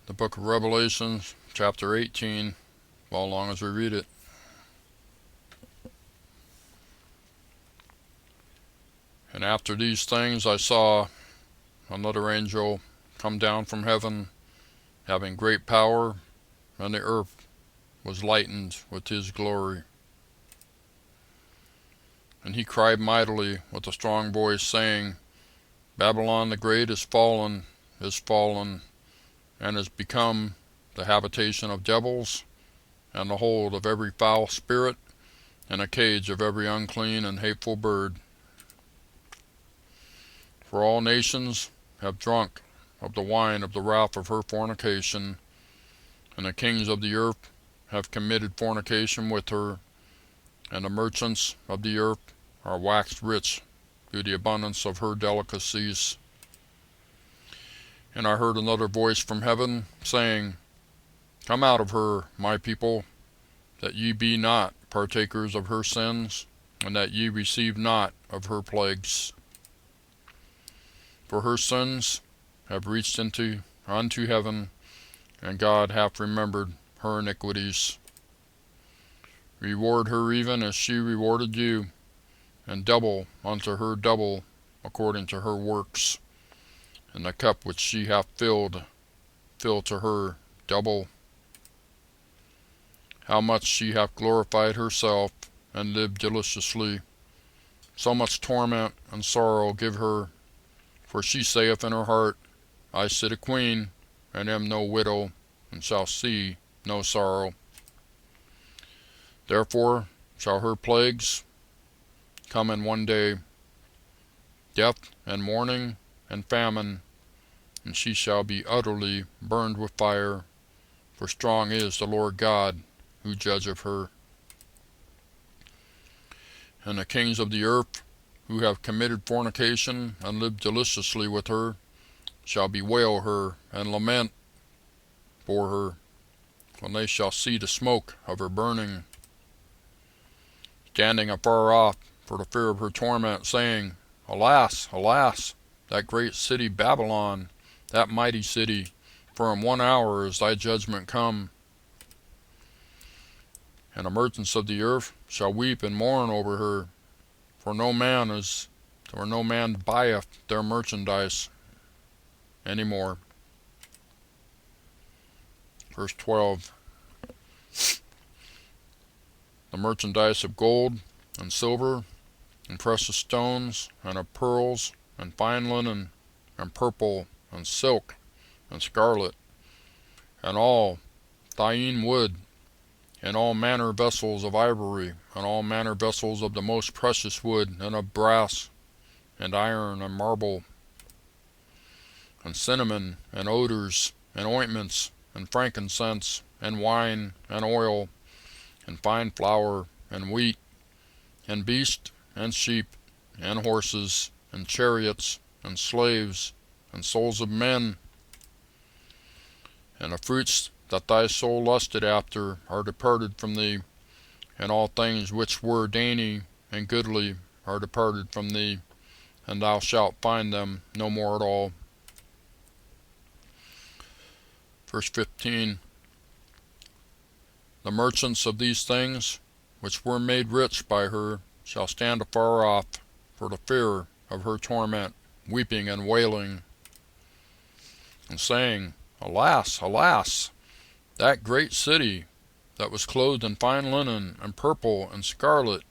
the book of Revelation, chapter 18, follow along as we read it. And after these things I saw another angel come down from heaven, having great power, and the earth was lightened with his glory. And he cried mightily with a strong voice, saying, Babylon the great is fallen, and is become the habitation of devils, and the hold of every foul spirit, and a cage of every unclean and hateful bird. For all nations have drunk of the wine of the wrath of her fornication, and the kings of the earth have committed fornication with her, and the merchants of the earth are waxed rich through the abundance of her delicacies. And I heard another voice from heaven, saying, Come out of her, my people, that ye be not partakers of her sins, and that ye receive not of her plagues. For her sins have reached unto heaven, and God hath remembered her iniquities. Reward her even as she rewarded you, and double unto her double according to her works. And the cup which she hath filled, fill to her double. How much she hath glorified herself, and lived deliciously. So much torment and sorrow give her, for she saith in her heart, I sit a queen, and am no widow, and shall see no sorrow. Therefore shall her plagues come in one day, death and mourning and famine, and she shall be utterly burned with fire, for strong is the Lord God who judgeth her. And the kings of the earth, who have committed fornication and lived deliciously with her, shall bewail her and lament for her, when they shall see the smoke of her burning, standing afar off for the fear of her torment, saying, Alas, alas, that great city Babylon, that mighty city, for in 1 hour is thy judgment come. And the merchants of the earth shall weep and mourn over her, for no man buyeth their merchandise any more. Verse 12. The merchandise of gold and silver and precious stones and of pearls and fine linen and purple and silk and scarlet, and all thyine wood, and all manner vessels of ivory, and all manner vessels of the most precious wood, and of brass, and iron, and marble, and cinnamon, and odors, and ointments, and frankincense, and wine, and oil, and fine flour, and wheat, and beast, and sheep, and horses, and chariots, and slaves, and souls of men. And the fruits that thy soul lusted after are departed from thee, and all things which were dainty and goodly are departed from thee, and thou shalt find them no more at all. Verse 15. The merchants of these things, which were made rich by her, shall stand afar off for the fear of her torment, weeping and wailing, and saying, Alas, alas, that great city, that was clothed in fine linen, and purple, and scarlet,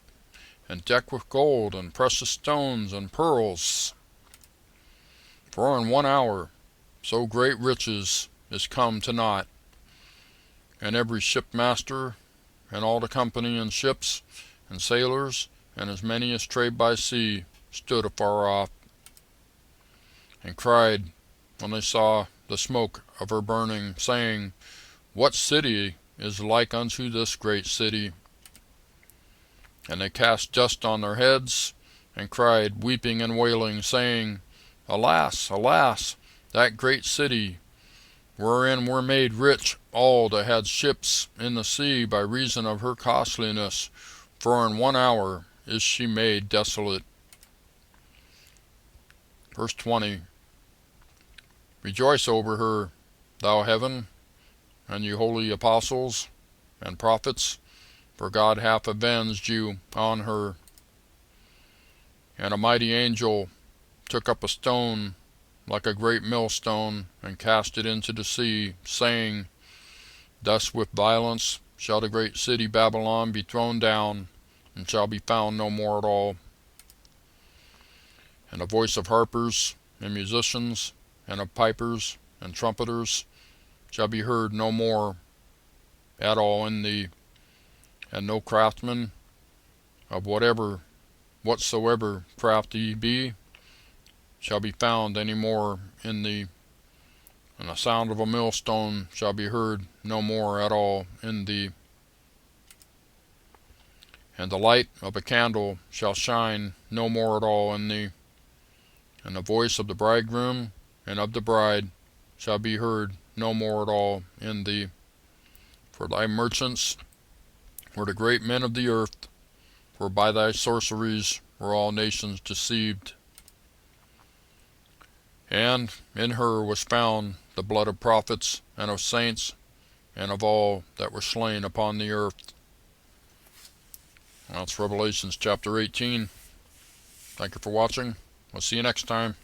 and decked with gold, and precious stones, and pearls. For in 1 hour so great riches is come to naught. And every shipmaster, and all the company in ships, and sailors, and as many as trade by sea, stood afar off, and cried when they saw the smoke of her burning, saying, What city is like unto this great city? And they cast dust on their heads, and cried, weeping and wailing, saying, Alas, alas, that great city, wherein were made rich all that had ships in the sea by reason of her costliness, for in 1 hour is she made desolate. Verse 20. Rejoice over her, thou heaven, and you holy apostles and prophets, for God hath avenged you on her. And a mighty angel took up a stone like a great millstone, and cast it into the sea, saying, Thus with violence shall the great city Babylon be thrown down, and shall be found no more at all. And the voice of harpers and musicians, and of pipers and trumpeters, shall be heard no more at all in thee, and no craftsman of whatsoever craft he be shall be found any more in thee, and the sound of a millstone shall be heard no more at all in thee. And the light of a candle shall shine no more at all in thee, and the voice of the bridegroom and of the bride shall be heard no more at all in thee. For thy merchants were the great men of the earth, for by thy sorceries were all nations deceived. And in her was found the blood of prophets and of saints and of all that were slain upon the earth. That's Revelations chapter 18. Thank you for watching. We'll see you next time.